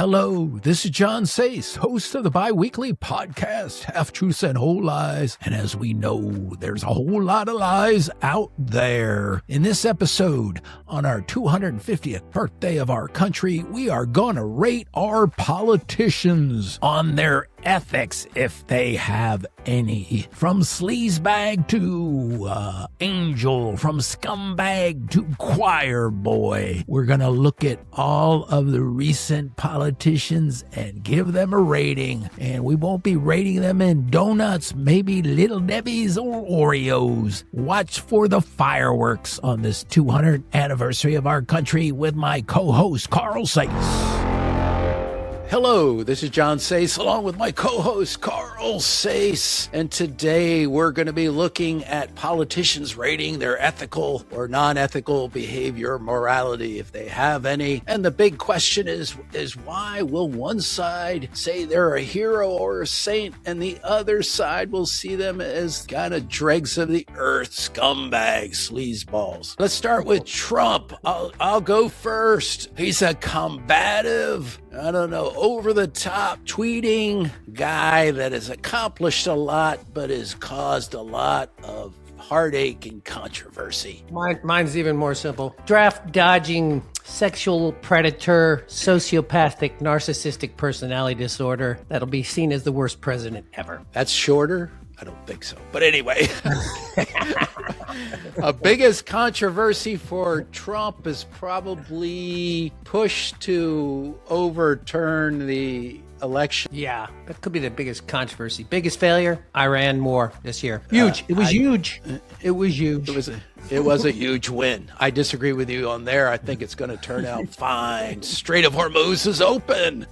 Hello, this is John Sace, host of the bi-weekly podcast, Half Truths and Whole Lies. And as we know, there's a whole lot of lies out there. In this episode, on our 250th birthday of our country, we are going to rate our politicians on their ethics, if they have any. From sleazebag to angel, from scumbag to choir boy. We're going to look at all of the recent politicians and give them a rating. And we won't be rating them in donuts, maybe Little Debbie's or Oreos. Watch for the fireworks on this 200th anniversary of our country with my co-host, Carl Sace. Hello, this is John Sace along with my co-host Carl Sace, and today we're going to be looking at politicians rating their ethical or non-ethical behavior, morality, if they have any. And the big question is why will one side say they're a hero or a saint and the other side will see them as kind of dregs of the earth, scumbags, sleazeballs? Let's start with Trump. I'll go first. He's a combative, over-the-top tweeting guy that has accomplished a lot, but has caused a lot of heartache and controversy. Mine's even more simple. Draft-dodging, sexual predator, sociopathic, narcissistic personality disorder that'll be seen as the worst president ever. That's shorter? I don't think so. But anyway, a biggest controversy for Trump is probably push to overturn the election. Yeah, that could be the biggest controversy. Biggest failure, Iran war this year. Huge. It was huge. It was huge. It was a huge win. I disagree with you on there. I think it's going to turn out fine. Strait of Hormuz is open.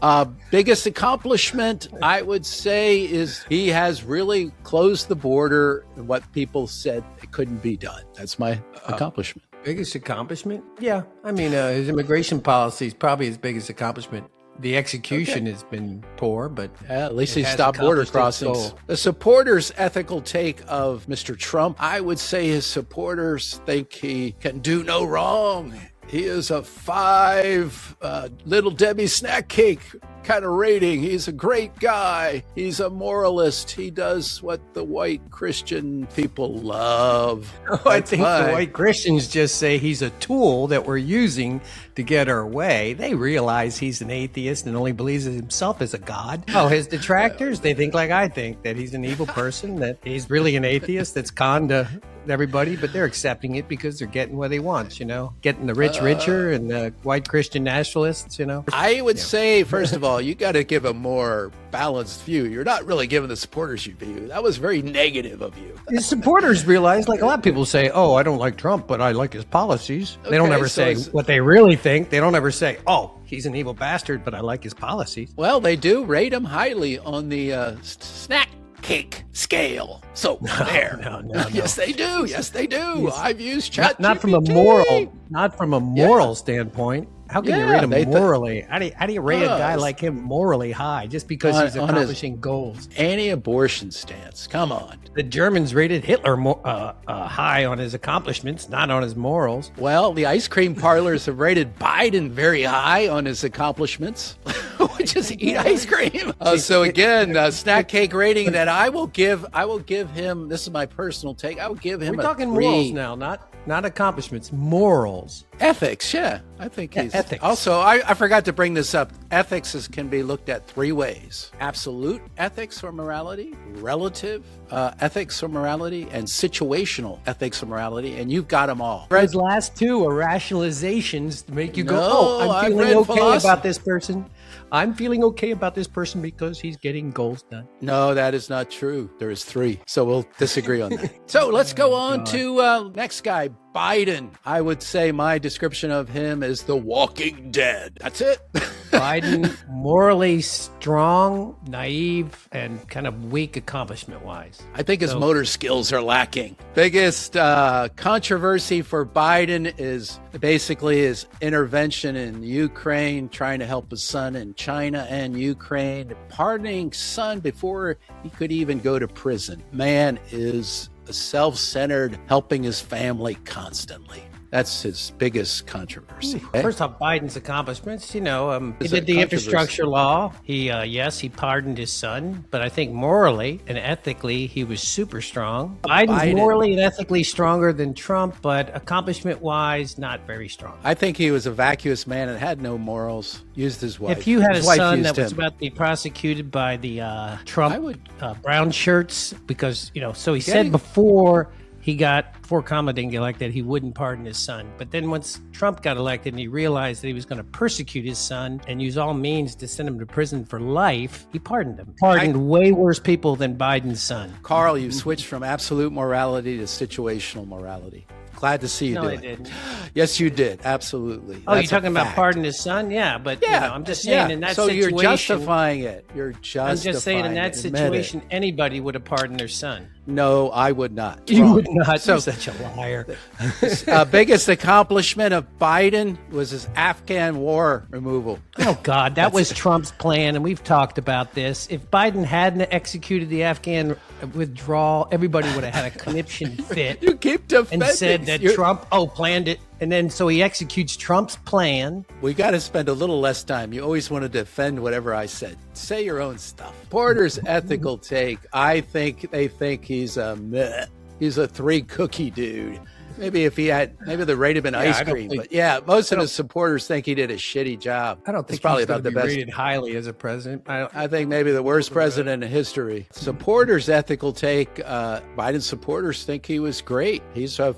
Biggest accomplishment, I would say, is he has really closed the border. What people said it couldn't be done. That's my accomplishment. Biggest accomplishment? Yeah. I mean, his immigration policy is probably his biggest accomplishment. The execution has been poor, but at least he stopped border crossings. The supporters' ethical take of Mr. Trump, I would say his supporters think he can do no wrong. He is a 5 Little Debbie snack cake kind of rating. He's a great guy. He's a moralist. He does what the white Christian people love. I think the white Christians just say he's a tool that we're using to get our way. They realize he's an atheist and only believes in himself as a god. Oh, his detractors, they think like I think, that he's an evil person, that he's really an atheist that's conned to everybody, but they're accepting it because they're getting what they want, getting the rich richer and the white Christian nationalists, I would say, first of all, you got to give a more balanced view. You're not really giving the supporters your view. That was very negative of you. The supporters realize, like a lot of people say, oh, I don't like Trump, but I like his policies. They don't ever say what they really think. They don't ever say, oh, he's an evil bastard, but I like his policies. Well, they do rate him highly on the snack cake scale. So there. No. Yes, they do. Yes, they do. Yes. I've used ChatGPT. Not from a moral standpoint. How can you rate him morally? How do you rate a guy like him morally high just because he's accomplishing goals? Anti-abortion stance. Come on. The Germans rated Hitler high on his accomplishments, not on his morals. Well, the ice cream parlors have rated Biden very high on his accomplishments, which is eat ice cream. So again, snack cake rating that I will give him. This is my personal take. I will give him. We're talking morals now, not accomplishments, morals. Ethics, yeah. I think he's ethics. Also, I forgot to bring this up. Ethics can be looked at 3 ways: absolute ethics or morality, relative ethics or morality, and situational ethics or morality. And you've got them all. Those last 2 are rationalizations to make you go, oh, I'm feeling okay about this person. I'm feeling okay about this person because he's getting goals done. No, that is not true. There is 3. So we'll disagree on that. So let's go on to next guy, Biden. I would say my description of him is the Walking Dead. That's it. Biden, morally strong, naive, and kind of weak accomplishment-wise. I think his motor skills are lacking. Biggest controversy for Biden is basically his intervention in Ukraine, trying to help his son in China and Ukraine, pardoning son before he could even go to prison. Man is self-centered, helping his family constantly. That's his biggest controversy. First off, Biden's accomplishments, he did the infrastructure law. He pardoned his son, but I think morally and ethically, he was super strong. Biden's morally and ethically stronger than Trump, but accomplishment-wise, not very strong. I think he was a vacuous man and had no morals, used his wife. If you had a son that was about to be prosecuted by the Trump brown shirts, because, so he said before Kamala didn't get elected, he wouldn't pardon his son. But then once Trump got elected and he realized that he was going to persecute his son and use all means to send him to prison for life, he pardoned him. Pardoned way worse people than Biden's son. Carl, you switched from absolute morality to situational morality. Glad to see you do it. No, I didn't. Yes, you did. Absolutely. Oh, you're talking about pardon his son? Yeah, but I'm just saying in that situation. So you're justifying it. You're justifying it. I'm just saying in that situation, anybody would have pardoned their son. No, I would not. You would not. You're such a liar. Biggest accomplishment of Biden was his Afghan war removal. Oh, God. That was Trump's plan, and we've talked about this. If Biden hadn't executed the Afghan withdrawal, everybody would have had a conniption fit. You keep defending. And said that Trump, planned it. And then so he executes Trump's plan. We got to spend a little less time. You always want to defend whatever I said. Say your own stuff. Porter's ethical take, I think they think he's a 3-cookie dude. Maybe the rate have been ice cream. But most of his supporters think he did a shitty job. I don't think it's probably he's about the best. Rated highly as a president. I think maybe the worst president in history. Supporters' ethical take. Biden's supporters think he was great. He's a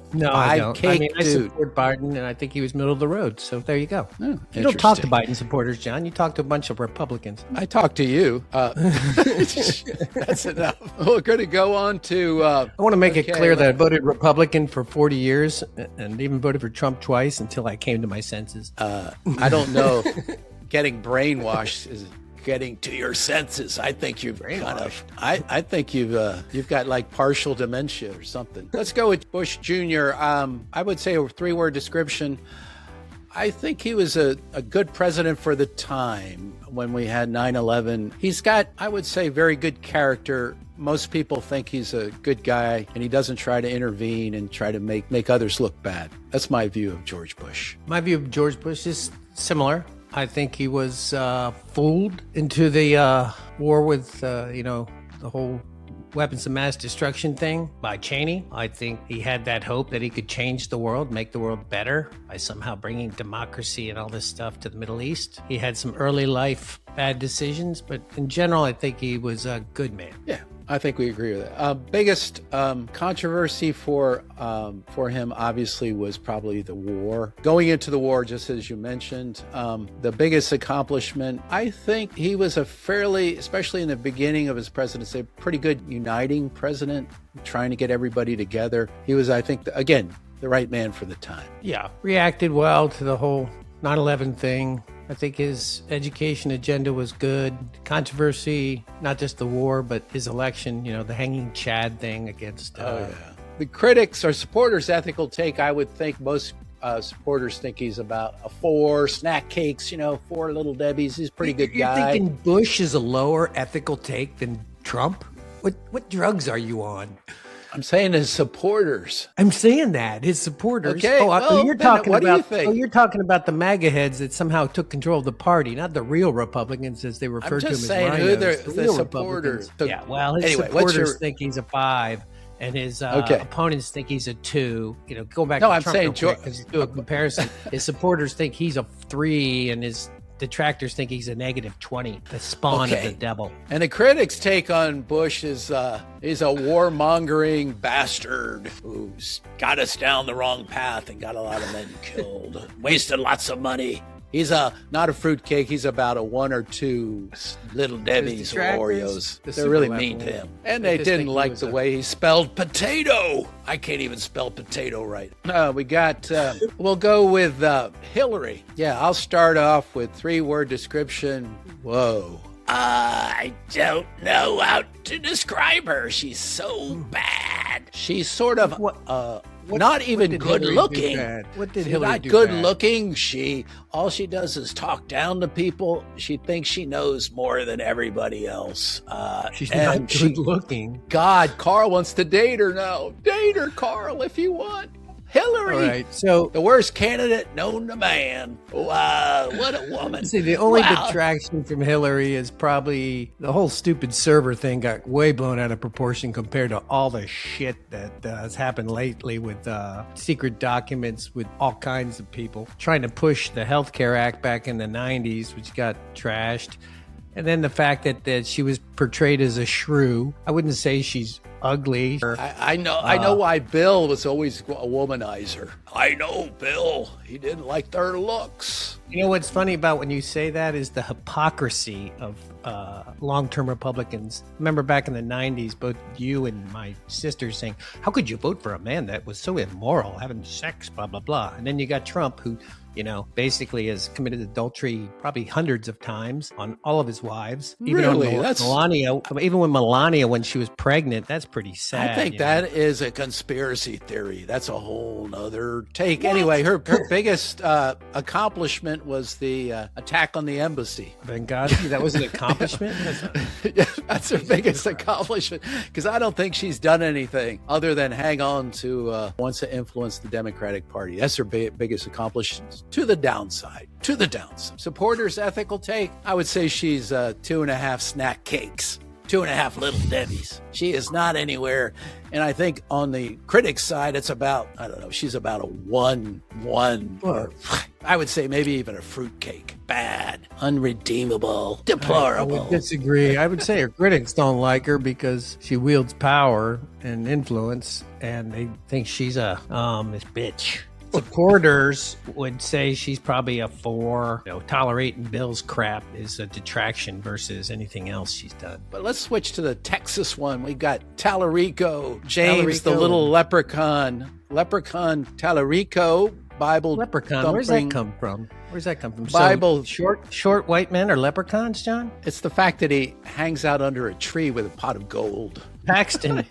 cake dude. I support Biden, and I think he was middle of the road. So there you go. Oh, you don't talk to Biden supporters, John. You talk to a bunch of Republicans. I talk to you. That's enough. We're going to go on to. I want to make it clear that I voted Republican for 40 years and even voted for Trump twice until I came to my senses. I don't know. Getting brainwashed is getting to your senses. I think you've I think you've got like partial dementia or something. Let's go with Bush Jr. I would say a 3-word description. I think he was a good president for the time when we had 9/11. He's got, I would say, very good character. Most people think he's a good guy, and he doesn't try to intervene and try to make others look bad. That's my view of George Bush. My view of George Bush is similar. I think he was fooled into the war with, the whole weapons of mass destruction thing by Cheney. I think he had that hope that he could change the world, make the world better by somehow bringing democracy and all this stuff to the Middle East. He had some early life bad decisions, but in general, I think he was a good man. Yeah, I think we agree with that. Biggest controversy for him, obviously, was probably the war. Going into the war, just as you mentioned, the biggest accomplishment, I think he was a fairly, especially in the beginning of his presidency, pretty good uniting president, trying to get everybody together. He was, I think, again, the right man for the time. Yeah, reacted well to the whole 9/11 thing. I think his education agenda was good. Controversy, not just the war, but his election, the hanging Chad thing against... The critics or supporters' ethical take, I would think most supporters think he's about a 4, snack cakes, 4 little Debbies. He's a pretty good guy. You're thinking Bush is a lower ethical take than Trump? What drugs are you on? I'm saying his supporters. I'm saying that his supporters. Okay. You're talking about the MAGA heads that somehow took control of the party, not the real Republicans as they refer to them as rhinos. Who the supporters. Yeah. Well, his supporters think he's a 5, and his opponents think he's a 2. Go back. I'm saying let's do a comparison. His supporters think he's a 3, and his detractors think he's a -20, the spawn of the devil. And the critics' take on Bush is he's a warmongering bastard who's got us down the wrong path and got a lot of men killed, wasted lots of money. He's not a fruitcake. He's about a 1 or 2 little Debbies or Oreos. They're really mean to him. And they didn't like the way he spelled potato. I can't even spell potato right. We'll go with Hillary. Yeah, I'll start off with 3-word description. Whoa. I don't know how to describe her. She's so bad. She's sort of not even good looking. What did Hillary do? Not good looking. All she does is talk down to people. She thinks she knows more than everybody else. She's not good looking. God, Carl wants to date her now. Date her, Carl, if you want. Hillary. All right, so The worst candidate known to man. Wow, what a woman. see, the only Wow. detraction from Hillary is probably the whole stupid server thing got way blown out of proportion compared to all the shit that has happened lately with secret documents with all kinds of people trying to push the Health Care Act back in the 90s, which got trashed. And then the fact that she was portrayed as a shrew. I wouldn't say she's ugly. I know why Bill was always a womanizer. I know Bill. He didn't like their looks. You know what's funny about when you say that is the hypocrisy of long-term Republicans. Remember back in the 90s, both you and my sister saying, how could you vote for a man that was so immoral, having sex, blah, blah, blah. And then you got Trump, who, you know, basically has committed adultery probably hundreds of times on all of his wives. Really? Melania, even when Melania, when she was pregnant, that's pretty sad. I think that is a conspiracy theory. That's a whole nother take. What? Anyway, her biggest accomplishment was the attack on the embassy. Benghazi, that was an accomplishment? Yeah, that's her biggest accomplishment, because I don't think she's done anything other than hang on to wants to influence the Democratic Party. That's her biggest accomplishment. To the downside. Supporters' ethical take, I would say she's 2.5 snack cakes. 2.5 little Debbies. She is not anywhere. And I think on the critics' side, it's about, I don't know, she's about a 1, or I would say maybe even a fruitcake. Bad, unredeemable, deplorable. I would disagree. I would say her critics don't like her because she wields power and influence, and they think she's this bitch. Supporters would say she's probably a 4. You know, tolerating Bill's crap is a detraction versus anything else she's done. But let's switch to the Texas one. We got Tallarico, James, the little leprechaun. Leprechaun Tallarico, Bible leprechaun. thumping. Where's that come from? Bible. So short white men are leprechauns, John? It's the fact that he hangs out under a tree with a pot of gold. Paxton.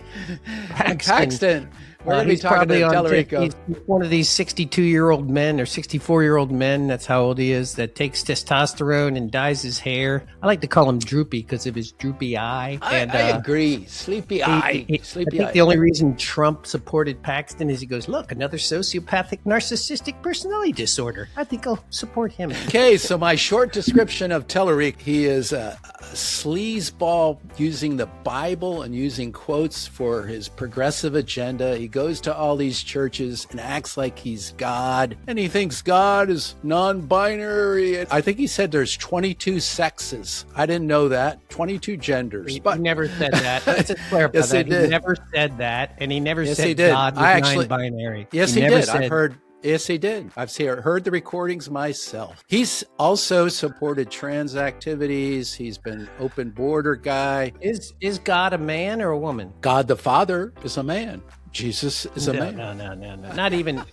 We're going to be talking to Tallarico. He's one of these 62-year-old men or 64-year-old men, that's how old he is, that takes testosterone and dyes his hair. I like to call him droopy because of his droopy eye. I agree. Sleepy eye. I think the only reason Trump supported Paxton is he goes, look, another sociopathic narcissistic personality disorder. I think I'll support him. Okay, so my short description of Tallarico, he is a sleazeball using the Bible and using quotes for his progressive agenda. He goes to all these churches and acts like he's God, and he thinks God is non-binary. I think he said there's 22 sexes. I didn't know that. 22 genders. He never said that. Let's just clarify yes, that. He did. Never said that, and he never yes, said he did. God was non-binary. Yes, he did. I've heard. Yes, he did. I've heard the recordings myself. He's also supported trans activities. He's been open border guy. Is God a man or a woman? God the Father is a man. Jesus is a man. No. Not even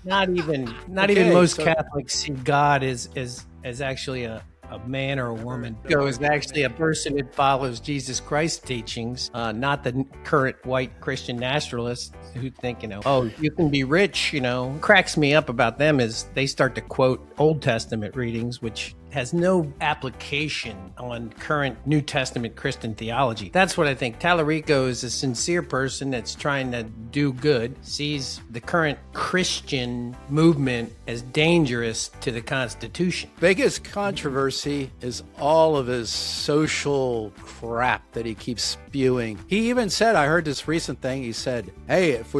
most Catholics see God as actually a man or a woman. Is actually a person that follows Jesus Christ's teachings, not the current white Christian nationalists who think, oh, you can be rich, Cracks me up about them is they start to quote Old Testament readings, which has no application on current New Testament Christian theology. That's what I think. Tallarico is a sincere person that's trying to do good, sees the current Christian movement as dangerous to the Constitution. Biggest controversy is all of his social crap that he keeps spewing. He even said, I heard this recent thing, he said, hey, if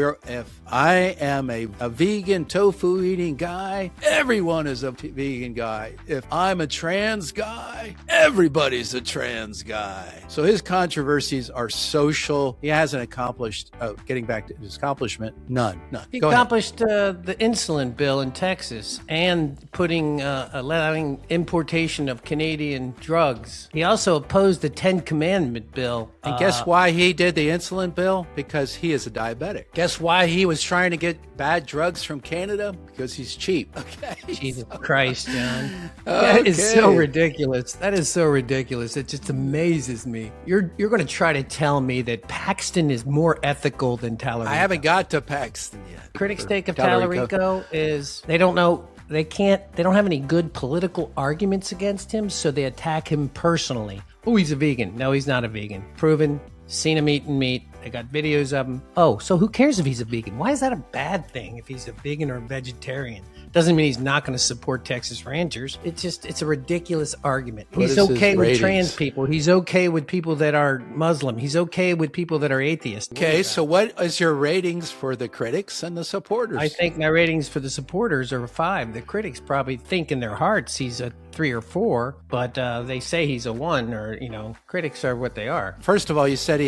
I am a vegan tofu eating guy, everyone is a vegan guy. If I'm a trans guy, everybody's a trans guy. So his controversies are social. He hasn't accomplished, getting back to his accomplishment, none. He accomplished the insulin bill in Texas and allowing importation of Canadian drugs. He also opposed the 10 Commandment bill. And guess why he did the insulin bill? Because he is a diabetic. Guess why he was trying to get bad drugs from Canada? Because he's cheap. Okay. Jesus Christ, John. That is so ridiculous. That is so ridiculous. It just amazes me. You're going to try to tell me that Paxton is more ethical than Tallarico. I haven't got to Paxton yet. Critics' take of Tallarico is they don't know. They don't have any good political arguments against him, so they attack him personally. Oh, he's a vegan. No, he's not a vegan. Proven. Seen him eating meat. They got videos of him. Oh, so who cares if he's a vegan? Why is that a bad thing if he's a vegan or a vegetarian? Doesn't mean he's not going to support Texas ranchers. It's a ridiculous argument. He's okay with trans people. He's okay with people that are Muslim. He's okay with people that are atheists. Okay, so what is your ratings for the critics and the supporters? I think my ratings for the supporters are a 5. The critics probably think in their hearts he's a 3 or 4, but they say he's a 1, or, critics are what they are. First of all, you said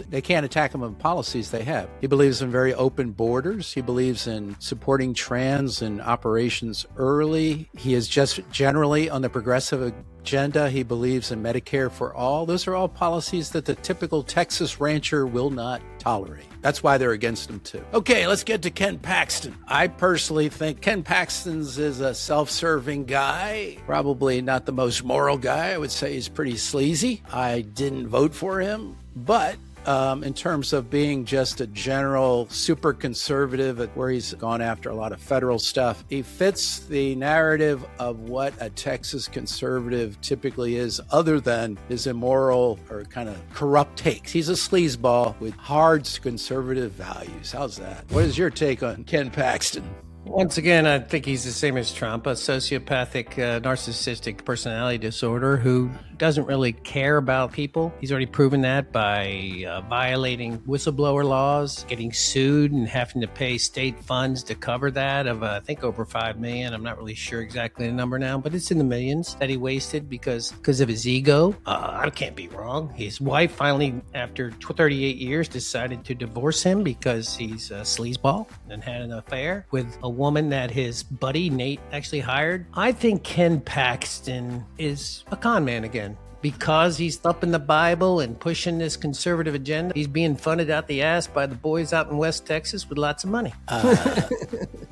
they can't attack him on policies they have. He believes in very open borders. He believes in supporting trans and operations early. He is just generally on the progressive agenda. He believes in Medicare for all. Those are all policies that the typical Texas rancher will not tolerate. That's why they're against him too. Okay, let's get to Ken Paxton. I personally think Ken Paxton's is a self-serving guy, probably not the most moral guy. I would say he's pretty sleazy. I didn't vote for him, but in terms of being just a general super conservative where he's gone after a lot of federal stuff, he fits the narrative of what a Texas conservative typically is, other than his immoral or kind of corrupt takes. He's a sleazeball with hard conservative values. How's that? What is your take on Ken Paxton? Once again, I think he's the same as Trump, a sociopathic, narcissistic personality disorder who doesn't really care about people. He's already proven that by violating whistleblower laws, getting sued and having to pay state funds to cover that of, I think, over $5 million. I'm not really sure exactly the number now, but it's in the millions that he wasted because of his ego. I can't be wrong. His wife finally, after 38 years, decided to divorce him because he's a sleazeball and had an affair with a woman that his buddy Nate actually hired. I think Ken Paxton is a con man again. Because he's up in the Bible and pushing this conservative agenda, he's being funded out the ass by the boys out in West Texas with lots of money.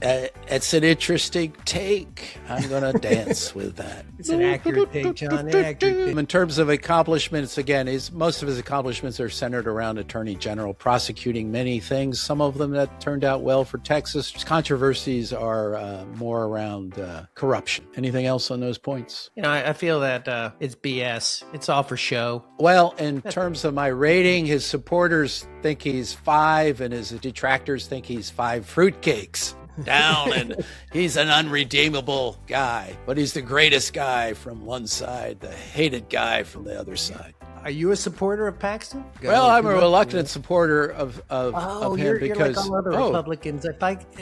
It's an interesting take. I'm going to dance with that. It's an accurate take, John. Accurate take. In terms of accomplishments, again, most of his accomplishments are centered around Attorney General prosecuting many things, some of them that turned out well for Texas. His controversies are more around corruption. Anything else on those points? I feel that it's BS. It's all for show. Well, in terms of my rating, his supporters think he's 5 and his detractors think he's 5 fruitcakes down, and he's an unredeemable guy, but he's the greatest guy from one side, the hated guy from the other side. Are you a supporter of Paxton? Well, I'm a reluctant supporter of him you're because like all other Republicans.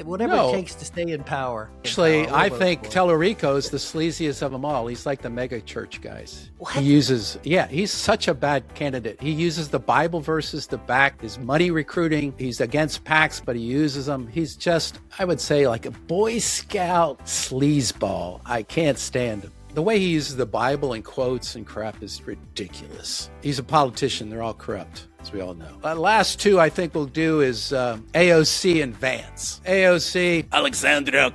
Whatever it takes to stay in power. Actually, I think Tellerico is the sleaziest of them all. He's like the mega church guys. What? He's such a bad candidate. He uses the Bible verses to back his money recruiting. He's against PACs, but he uses them. He's just, I would say, like a Boy Scout sleazeball. I can't stand him. The way he uses the Bible and quotes and crap is ridiculous. He's a politician. They're all corrupt, as we all know. Last two I think we'll do is AOC and Vance. AOC, Alexandria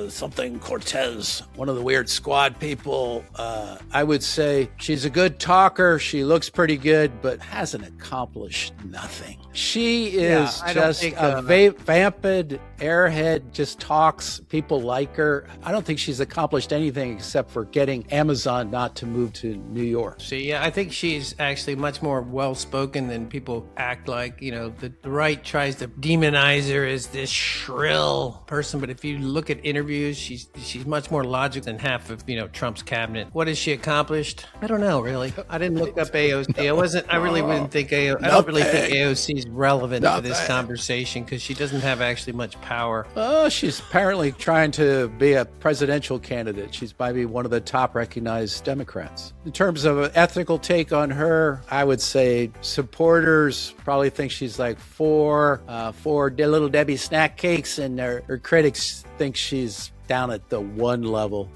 something Cortez, one of the weird squad people. I would say she's a good talker. She looks pretty good, but hasn't accomplished nothing. She is just a vamped airhead, just talks. People like her. I don't think she's accomplished anything except for getting Amazon not to move to New York. See, I think she's actually much more well-spoken than people act like. The right tries to demonize her as this shrill person, but if you look at interviews, she's much more logical than half of Trump's cabinet. What has she accomplished? I don't know, really. I didn't look up AOC. I really wouldn't think I don't really think AOC is relevant to this conversation because she doesn't have actually much power. She's apparently trying to be a presidential candidate. She's maybe one of the top recognized Democrats. In terms of an ethical take on her, I would say supporters probably think she's like 4 Little Debbie snack cakes, and her critics think she's down at the 1 level.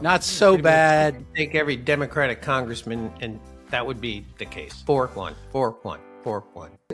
Not so bad. Take every Democratic congressman, and that would be the case. 4-1.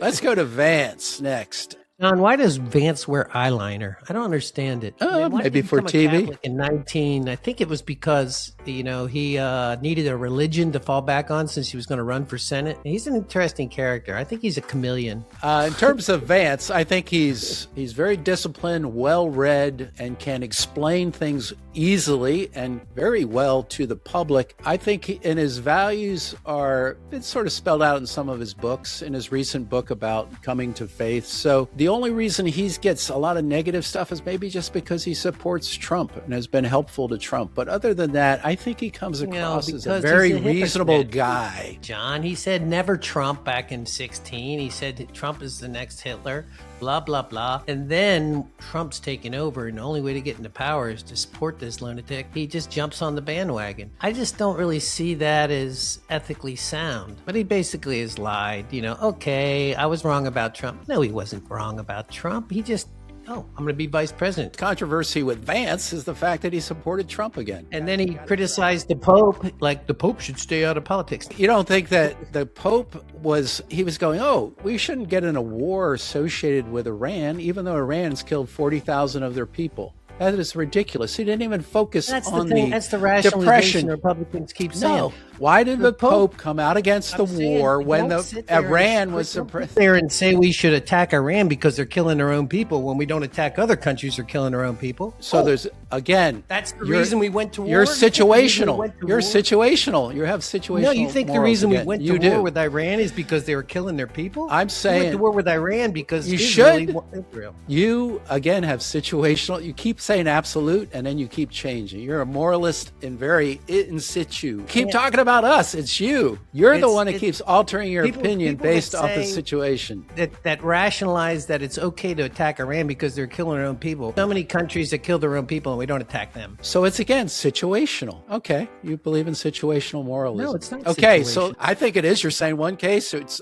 Let's go to Vance next. John, why does Vance wear eyeliner? I don't understand it. Why did Maybe he for become a TV. Catholic in 19. I think it was because he needed a religion to fall back on since he was going to run for Senate. He's an interesting character. I think he's a chameleon. In terms of Vance, I think he's very disciplined, well-read, and can explain things easily and very well to the public. I think in his values it's sort of spelled out in some of his books, in his recent book about coming to faith. So the only reason he gets a lot of negative stuff is maybe just because he supports Trump and has been helpful to Trump. But other than that, I think he comes across as a very reasonable guy. John, he said never Trump back in 2016. He said Trump is the next Hitler, blah, blah, blah. And then Trump's taken over, and the only way to get into power is to support this lunatic. He just jumps on the bandwagon. I just don't really see that as ethically sound. But he basically has lied. Okay, I was wrong about Trump. No, he wasn't wrong about Trump. He just, I'm going to be vice president. Controversy with Vance is the fact that he supported Trump again. And then he criticized the Pope, like the Pope should stay out of politics. You don't think that the Pope was going, we shouldn't get in a war associated with Iran, even though Iran's killed 40,000 of their people. That is ridiculous. He didn't even focus on the That's the rationalization depression. Republicans keep saying. No. Why did the Pope come out against the war when Iran was suppressed? There and say we should attack Iran because they're killing their own people when we don't attack other countries that are killing their own people. So there's, again, that's the reason we went to war. You're situational. You're situational. You have situational. No, you think the reason we went to war do. with Iran is because they were killing their people? I'm saying we went to war with Iran because you Israel. You again have situational. You keep saying absolute, and then you keep changing. You're a moralist and very in situ. Keep talking about us. It's you. You're the one that keeps altering your opinion based off the situation. That rationalize that it's okay to attack Iran because they're killing their own people. So many countries that kill their own people and we don't attack them. So it's again situational. Okay, you believe in situational moralism. No, it's not. Okay, so I think it is. You're saying one case. It's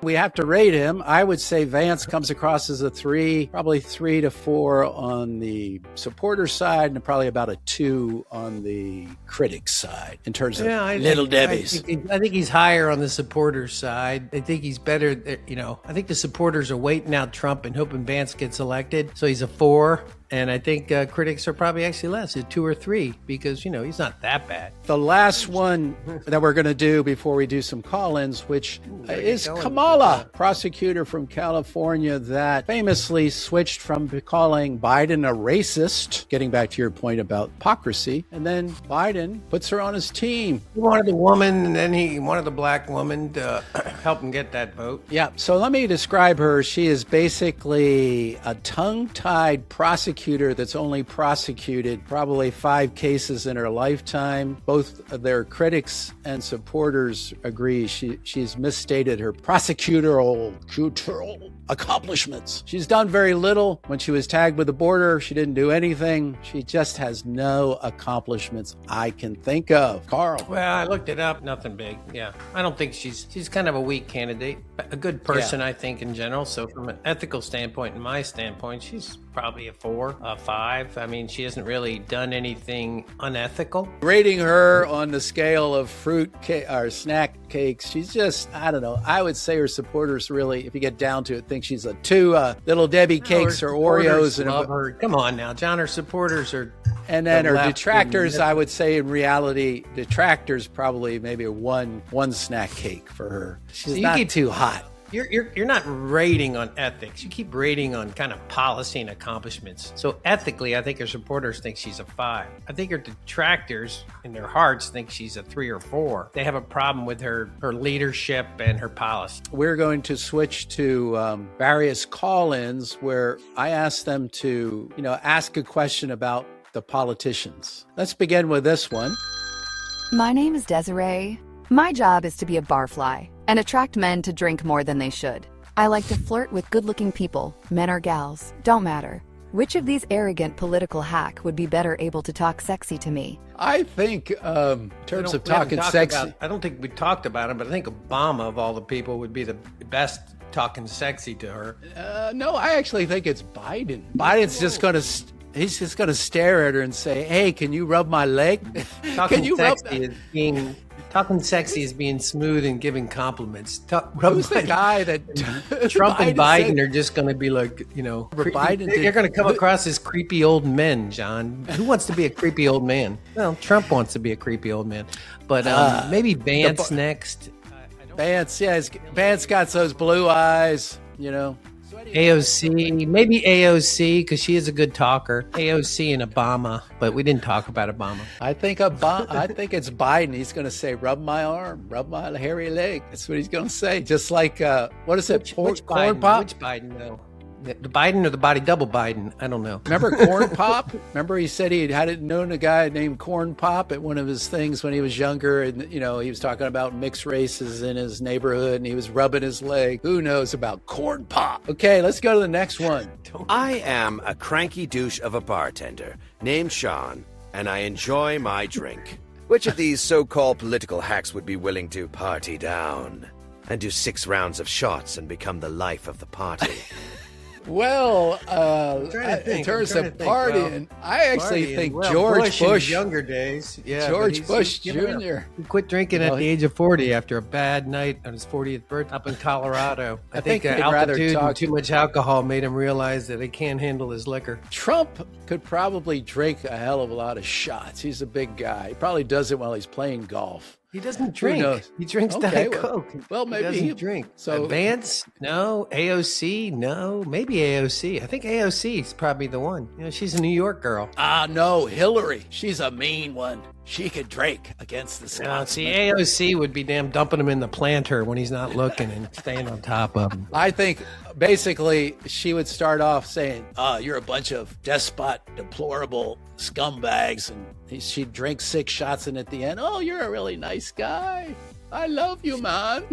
we have to rate him. I would say Vance comes across as a 3, probably 3 to 4 on the supporter side, and probably about a 2 on the critic side in terms of Little Debbie's. I think he's higher on the supporters side. I think he's better. I think the supporters are waiting out Trump and hoping Vance gets elected. So he's a 4. And I think critics are probably actually less, a 2 or 3, because, he's not that bad. The last one that we're going to do before we do some call-ins, which is Kamala, prosecutor from California that famously switched from calling Biden a racist, getting back to your point about hypocrisy, and then Biden puts her on his team. He wanted the woman, and then he wanted the black woman to help him get that vote. Yeah, so let me describe her. She is basically a tongue-tied prosecutor that's only prosecuted probably 5 cases in her lifetime. Both their critics and supporters agree she's misstated her prosecutorial accomplishments. She's done very little. When she was tagged with the border, she didn't do anything. She just has no accomplishments I can think of. Carl. Well, I looked it up. Nothing big. Yeah. I don't think she's kind of a weak candidate. A good person, I think, in general. So from an ethical standpoint and my standpoint, she's probably a 4, a 5. I mean, she hasn't really done anything unethical. Rating her on the scale of fruit cake or snack cakes, she's just, I don't know. I would say her supporters really, if you get down to it, think she's a 2 Little Debbie cakes or Oreos. Love her. Come on now, John, her supporters are. And then her detractors, I would say in reality, detractors probably maybe a one snack cake for her. She's not too hot. You're not rating on ethics. You keep rating on kind of policy and accomplishments. So ethically, I think her supporters think she's a 5. I think her detractors in their hearts think she's a 3 or 4. They have a problem with her leadership and her policy. We're going to switch to various call-ins where I ask them to, ask a question about the politicians. Let's begin with this one. My name is Desiree. My job is to be a barfly and attract men to drink more than they should. I like to flirt with good-looking people, men or gals, don't matter. Which of these arrogant political hack would be better able to talk sexy to me? I think, in terms of talking sexy... I don't think we talked about him, but I think Obama, of all the people, would be the best talking sexy to her. No, I actually think it's Biden. Biden's just going to... He's just going to stare at her and say, "Hey, can you rub my leg? Can you rub Talking sexy is being smooth and giving compliments. Who's the guy that Trump and Biden are just going to be like, they're going to come across as creepy old men, John. Who wants to be a creepy old man? Well, Trump wants to be a creepy old man. But maybe Vance next. Vance, Vance got those blue eyes, AOC, maybe AOC, because she is a good talker. AOC and Obama, but we didn't talk about Obama. I think it's Biden. He's going to say, "Rub my arm, rub my hairy leg." That's what he's going to say. Just like what is it? Which corn Biden? pop? Which Biden though? The Biden or the body double Biden? I don't know. Remember Corn Pop? Remember he said he hadn't known a guy named Corn Pop at one of his things when he was younger, and he was talking about mixed races in his neighborhood, and he was rubbing his leg. Who knows about Corn Pop? Okay, let's go to the next one. I am a cranky douche of a bartender named Sean, and I enjoy my drink. Which of these so-called political hacks would be willing to party down and do 6 rounds of shots and become the life of the party? Well, in terms of partying, I actually think George Bush, younger days, George Bush Jr. He quit drinking at the age of 40 after a bad night on his 40th birthday up in Colorado. I think altitude and too much alcohol made him realize that he can't handle his liquor. Trump could probably drink a hell of a lot of shots. He's a big guy. He probably does it while he's playing golf. He doesn't drink. He drinks Diet Coke. Well, maybe he doesn't drink. So Vance, no. AOC, no. Maybe AOC. I think AOC is probably the one. She's a New York girl. No, Hillary. She's a mean one. She could drink against the Scots. See, AOC would be damn dumping him in the planter when he's not looking and staying on top of him. I think basically she would start off saying, "You're a bunch of despot, deplorable scumbags," and she'd drink 6 shots, and at the end, "Oh, you're a really nice guy. I love you, man.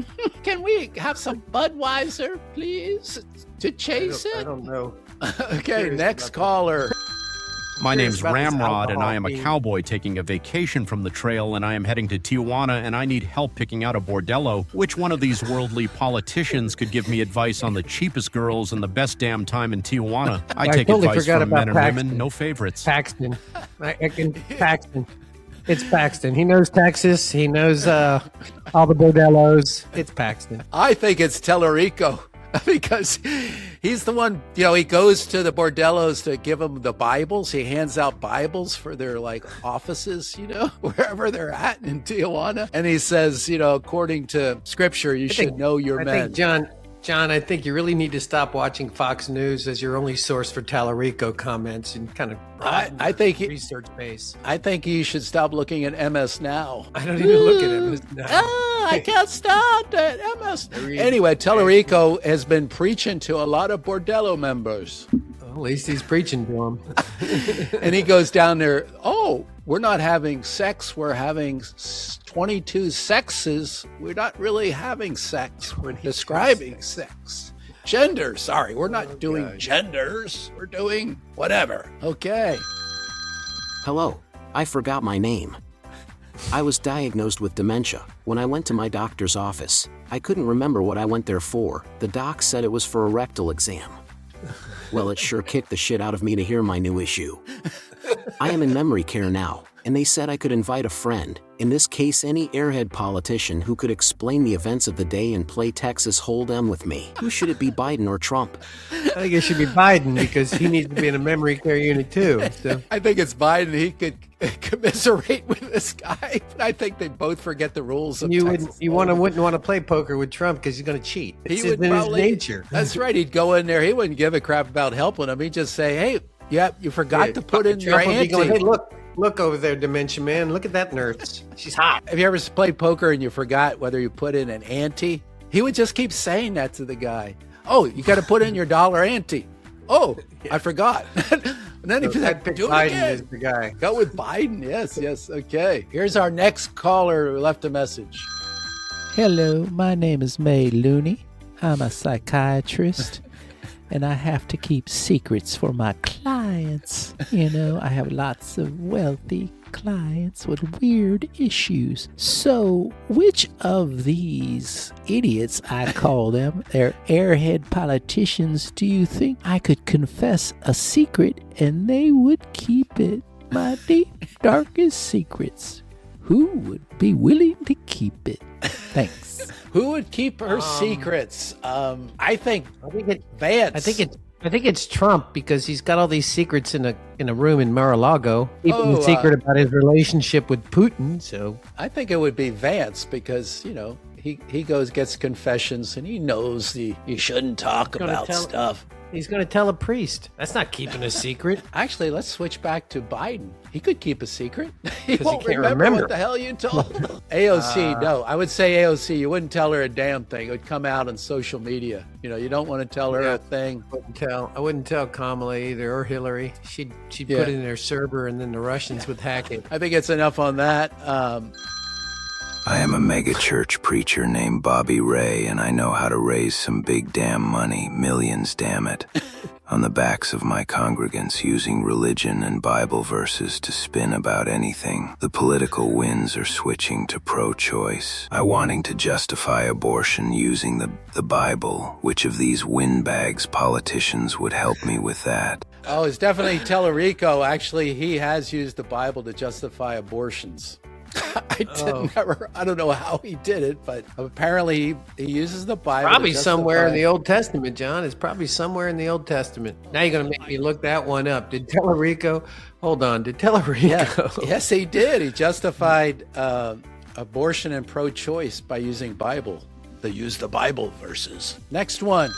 Can we have some Budweiser, please, to chase it?" I don't know. Okay, next caller. My name's Ramrod, and I am a cowboy taking a vacation from the trail, and I am heading to Tijuana, and I need help picking out a bordello. Which one of these worldly politicians could give me advice on the cheapest girls and the best damn time in Tijuana? I take totally advice forgot from about men and Paxton. women, no favorites. Paxton. Paxton. It's Paxton. He knows Texas. He knows all the bordellos. It's Paxton. I think it's Tellerico. Because he's the one, he goes to the bordellos to give them the Bibles. He hands out Bibles for their offices, wherever they're at in Tijuana. And he says, according to scripture, you should know your men. I think, John, I think you really need to stop watching Fox News as your only source for Tallarico comments and kind of I think research base. I think you should stop looking at MS Now. I don't even look at MS Now. I can't stop that MS. Anyway, Tellerico has been preaching to a lot of bordello members. Well, at least he's preaching to them. And he goes down there, we're not having sex, we're having 22 sexes. We're not really having sex, we're describing sex. Gender, sorry, we're not doing genders, we're doing whatever. Okay. Hello, I forgot my name. I was diagnosed with dementia. When I went to my doctor's office, I couldn't remember what I went there for. The doc said it was for a rectal exam. Well, it sure kicked the shit out of me to hear my new issue. I am in memory care now, and they said I could invite a friend, in this case any airhead politician who could explain the events of the day and play Texas Hold'em with me. Who should it be, Biden or Trump? I think it should be Biden because he needs to be in a memory care unit too. So. I think it's Biden. He could commiserate with this guy, but I think they both forget the rules of Texas. Wouldn't want to play poker with Trump because he's going to cheat. It's in his nature. That's right. He'd go in there. He wouldn't give a crap about helping him. He'd just say, "Hey, you forgot to put in your ante." Going, "Hey, look over there, Dementia Man. Look at that nurse. She's hot." Have you ever played poker and you forgot whether you put in an ante? He would just keep saying that to the guy. "Oh, you got to put in your dollar ante." "Oh, I forgot." And then he'd like, "Do it Biden again." is the guy. Go with Biden. Yes. Okay. Here's our next caller who left a message. Hello, my name is May Looney. I'm a psychiatrist. And I have to keep secrets for my clients. I have lots of wealthy clients with weird issues. So, which of these idiots, I call them, they're airhead politicians, do you think I could confess a secret and they would keep it? My deep, darkest secrets. Who would be willing to keep it? Thanks. Who would keep her secrets? I think Vance. I think it's Trump, because he's got all these secrets in a room in Mar-a-Lago. Keeping the secret about his relationship with Putin. So I think it would be Vance, because he gets confessions and he knows you shouldn't talk about stuff. He's going to tell a priest. That's not keeping a secret. Actually, let's switch back to Biden. He could keep a secret. He 'Cause won't he can't remember remember. what the hell you told him. AOC, no. I would say AOC, you wouldn't tell her a damn thing. It would come out on social media. You don't want to tell her a thing. I wouldn't tell Kamala either, or Hillary. She'd put it in their server, and then the Russians would hack it. I think it's enough on that. I am a mega-church preacher named Bobby Ray, and I know how to raise some big damn money, millions, damn it, on the backs of my congregants, using religion and Bible verses to spin about anything. The political winds are switching to pro-choice. I wanting to justify abortion using the Bible. Which of these windbags politicians would help me with that? Oh, it's definitely Tellerico. Actually, he has used the Bible to justify abortions. I don't know how he did it, but apparently he uses the Bible. Probably somewhere in the Old Testament, John. It's probably somewhere in the Old Testament. Now you're going to make me look that one up. Did Tellerico? Hold on. Did Tellerico? Yeah. Yes, he did. He justified abortion and pro-choice by using Bible. They use the Bible verses. Next one.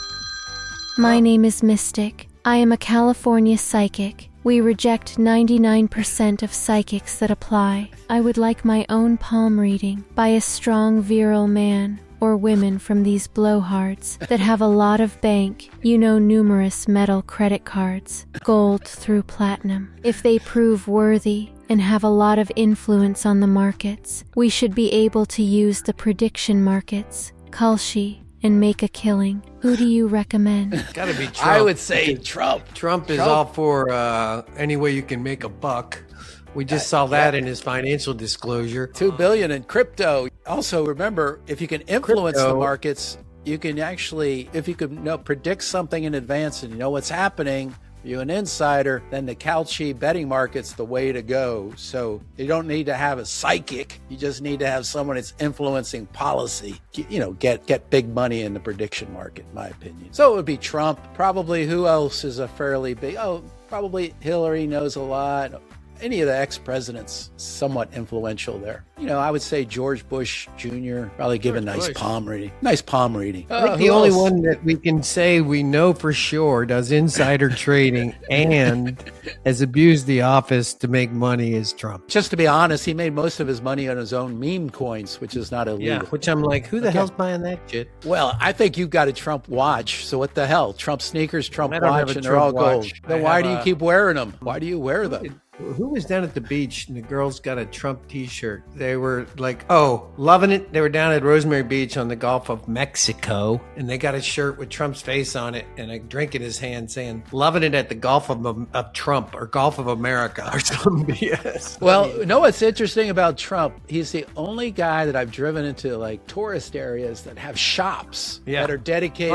My name is Mystic. I am a California psychic. We reject 99% of psychics that apply. I would like my own palm reading by a strong, virile man or women from these blowhards that have a lot of bank, numerous metal credit cards, gold through platinum. If they prove worthy and have a lot of influence on the markets, we should be able to use the prediction markets, Kalshi, and make a killing. Who do you recommend? Gotta be Trump. I would say Trump. Trump is all for any way you can make a buck. We just saw that in his financial disclosure. $2 billion in crypto. Also, remember, if you can influence the markets, you can actually, if you can predict something in advance and you know what's happening, you're an insider, then the Kalshi betting market's the way to go. So you don't need to have a psychic. You just need to have someone that's influencing policy. Get big money in the prediction market, in my opinion. So it would be Trump. Probably who else is a fairly big? Probably Hillary knows a lot. Any of the ex-presidents, somewhat influential there. I would say George Bush Jr. probably give a nice palm reading. Nice palm reading. I think the only one that we can say we know for sure does insider trading and has abused the office to make money is Trump. Just to be honest, he made most of his money on his own meme coins, which is not illegal. Yeah, which I'm like, who the hell's buying that shit? Well, I think you've got a Trump watch, so what the hell? Trump sneakers, Trump watch, and they're all gold. Then why do you keep wearing them? Why do you wear them? Who was down at the beach and the girls got a Trump t-shirt? They were like, loving it. They were down at Rosemary Beach on the Gulf of Mexico, and they got a shirt with Trump's face on it and a drink in his hand saying, loving it at the Gulf of Trump or Gulf of America or some BS. Well, what's interesting about Trump? He's the only guy that I've driven into tourist areas that have shops that are dedicated.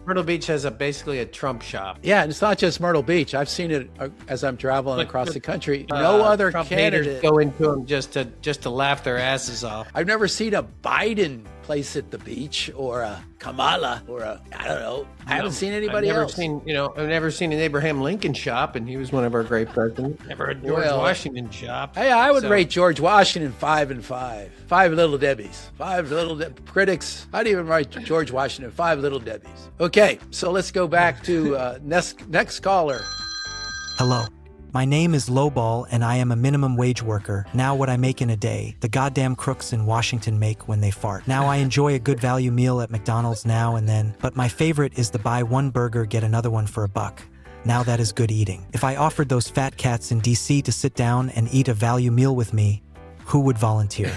Myrtle Beach has basically a Trump shop. Yeah, and it's not just Myrtle Beach. I've seen it as I'm traveling across the country. No other Trump candidate go into them just to laugh their asses off. I've never seen a Biden place at the beach or a Kamala or I don't know. I haven't seen anybody else. I've never seen an Abraham Lincoln shop, and he was one of our great presidents. Never a George Washington shop. Hey, I would rate George Washington 5 and 5. 5 little Debbies. 5 little critics. I'd even write George Washington 5 little Debbies. Okay, so let's go back to next caller. Hello. My name is Lowball, and I am a minimum wage worker. Now what I make in a day, the goddamn crooks in Washington make when they fart. Now I enjoy a good value meal at McDonald's now and then, but my favorite is the buy one burger, get another one for $1. Now that is good eating. If I offered those fat cats in DC to sit down and eat a value meal with me, who would volunteer?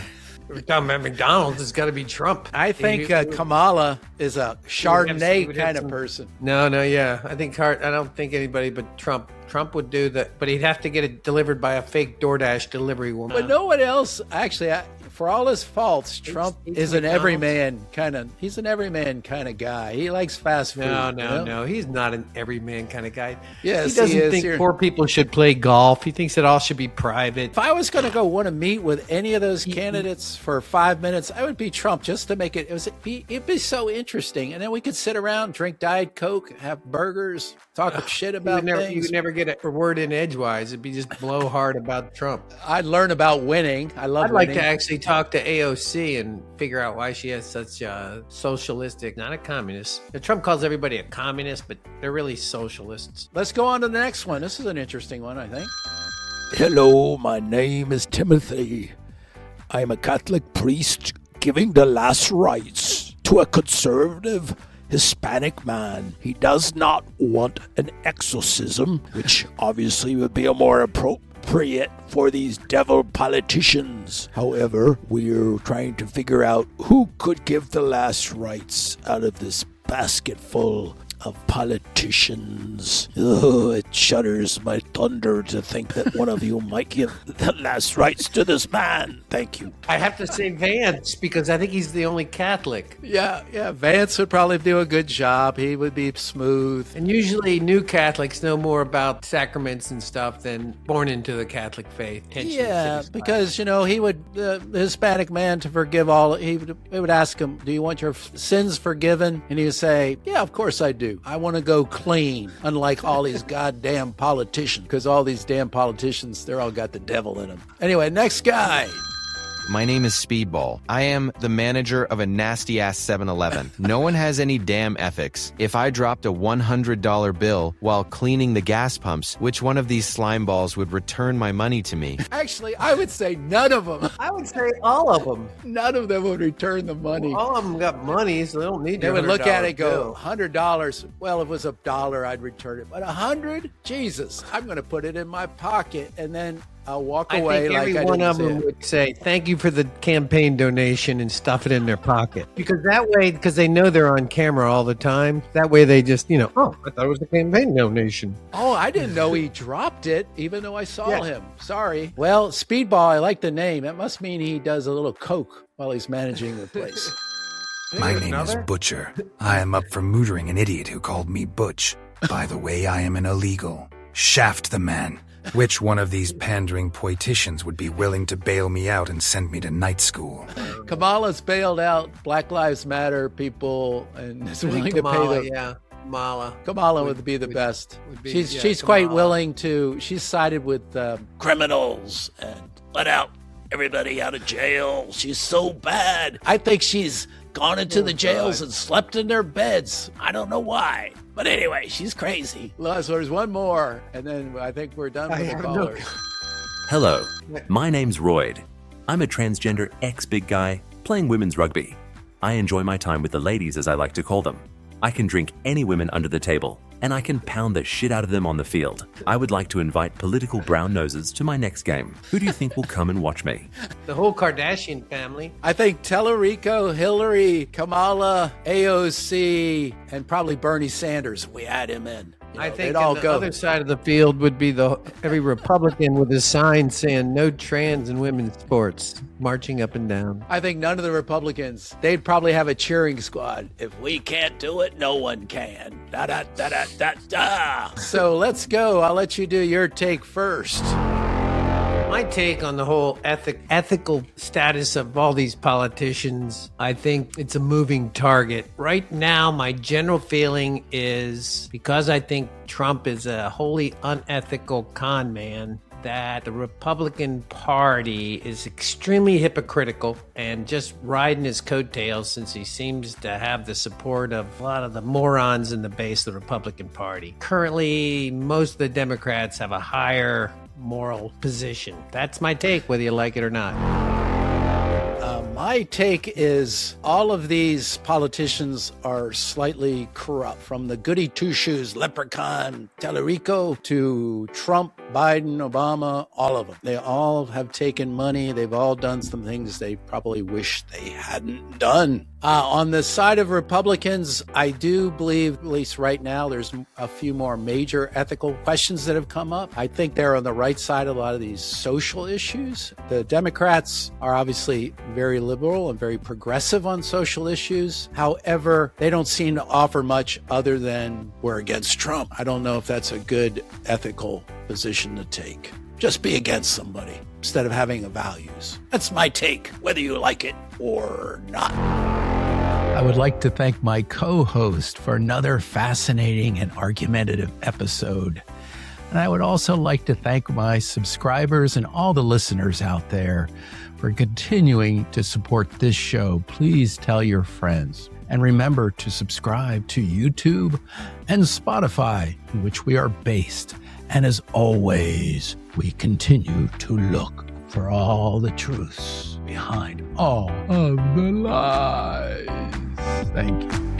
We're talking about McDonald's. It's got to be Trump. I think Kamala is a Chardonnay kind of person. No, yeah. I don't think anybody but Trump. Trump would do that, but he'd have to get it delivered by a fake DoorDash delivery woman. But no one else, actually, for all his faults, Trump is an everyman kind of. He's an everyman kind of guy. He likes fast food. No. He's not an everyman kind of guy. Yes, he doesn't think poor people should play golf. He thinks it all should be private. If I was going to want to meet with any of those candidates for 5 minutes, I would be Trump just to make it. It'd be so interesting, and then we could sit around, drink Diet Coke, have burgers, talk shit about things. You would never get a word in edgewise. It'd be just blowhard about Trump. I'd learn about winning. I'd like to actually talk to AOC and figure out why she has such a socialistic, not a communist. Trump calls everybody a communist, but they're really socialists. Let's go on to the next one. This is an interesting one, I think. Hello, my name is Timothy. I am a Catholic priest giving the last rites to a conservative Hispanic man. He does not want an exorcism, which obviously would be a more appropriate for these devil politicians. However, we're trying to figure out who could give the last rites out of this basket full of politicians. Oh, it shudders my thunder to think that one of you might give the last rites to this man. Thank you. I have to say Vance, because I think he's the only Catholic. Yeah, Vance would probably do a good job. He would be smooth. And usually new Catholics know more about sacraments and stuff than born into the Catholic faith. Yeah, because, he would, the Hispanic man to forgive all, he would ask him, do you want your sins forgiven? And he would say, yeah, of course I do. I want to go clean, unlike all these goddamn politicians, because all these damn politicians, they're all got the devil in them. Anyway, next guy. My name is Speedball. I am the manager of a nasty-ass 7-Eleven. No one has any damn ethics. If I dropped a $100 bill while cleaning the gas pumps, which one of these slime balls would return my money to me? Actually, I would say none of them. I would say all of them. None of them would return the money. Well, all of them got money, so they don't need They would look at it and go, $100. Well, if it was $1, I'd return it. But $100? Jesus, I'm going to put it in my pocket, and then I'll walk away like I didn't. Every one of them would say, thank you for the campaign donation, and stuff it in their pocket. Because that way, because they know they're on camera all the time, that way they just, oh, I thought it was a campaign donation. Oh, I didn't know he dropped it, even though I saw him. Sorry. Well, Speedball, I like the name. That must mean he does a little coke while he's managing the place. My name is Butcher. I am up for murdering an idiot who called me Butch. By the way, I am an illegal. Shaft the man. Which one of these pandering politicians would be willing to bail me out and send me to night school? Kamala's bailed out Black Lives Matter people and is willing to pay them. Kamala would be the best. She's quite willing to. She's sided with criminals and let out everybody out of jail. She's so bad. I think she's gone into the jails and slept in their beds. I don't know why. But anyway, she's crazy. So there's one more, and then I think we're done with the callers. Hello, my name's Royd. I'm a transgender ex-big guy playing women's rugby. I enjoy my time with the ladies, as I like to call them. I can drink any women under the table, and I can pound the shit out of them on the field. I would like to invite political brown noses to my next game. Who do you think will come and watch me? The whole Kardashian family. I think Tellerico, Hillary, Kamala, AOC, and probably Bernie Sanders. We add him in. I think on the other side of the field would be every Republican with a sign saying no trans in women's sports, marching up and down. I think none of the Republicans, they'd probably have a cheering squad. If we can't do it, no one can. Da da da da da da. So let's go. I'll let you do your take first. My take on the whole ethical status of all these politicians, I think it's a moving target. Right now, my general feeling is, because I think Trump is a wholly unethical con man, that the Republican Party is extremely hypocritical and just riding his coattails, since he seems to have the support of a lot of the morons in the base of the Republican Party. Currently, most of the Democrats have a higher moral position. That's my take, whether you like it or not. My My take is all of these politicians are slightly corrupt, from the goody two-shoes, Leprechaun, Tellerico, to Trump, Biden, Obama, all of them. They all have taken money. They've all done some things they probably wish they hadn't done. On the side of Republicans, I do believe, at least right now, there's a few more major ethical questions that have come up. I think they're on the right side of a lot of these social issues. The Democrats are obviously very liberal and very progressive on social issues. However, they don't seem to offer much other than we're against Trump. I don't know if that's a good ethical position to take. Just be against somebody instead of having values. That's my take, whether you like it or not. I would like to thank my co-host for another fascinating and argumentative episode. And I would also like to thank my subscribers and all the listeners out there for continuing to support this show. Please tell your friends. And remember to subscribe to YouTube and Spotify, in which we are based. And as always, we continue to look for all the truths behind all of the lies. Thank you.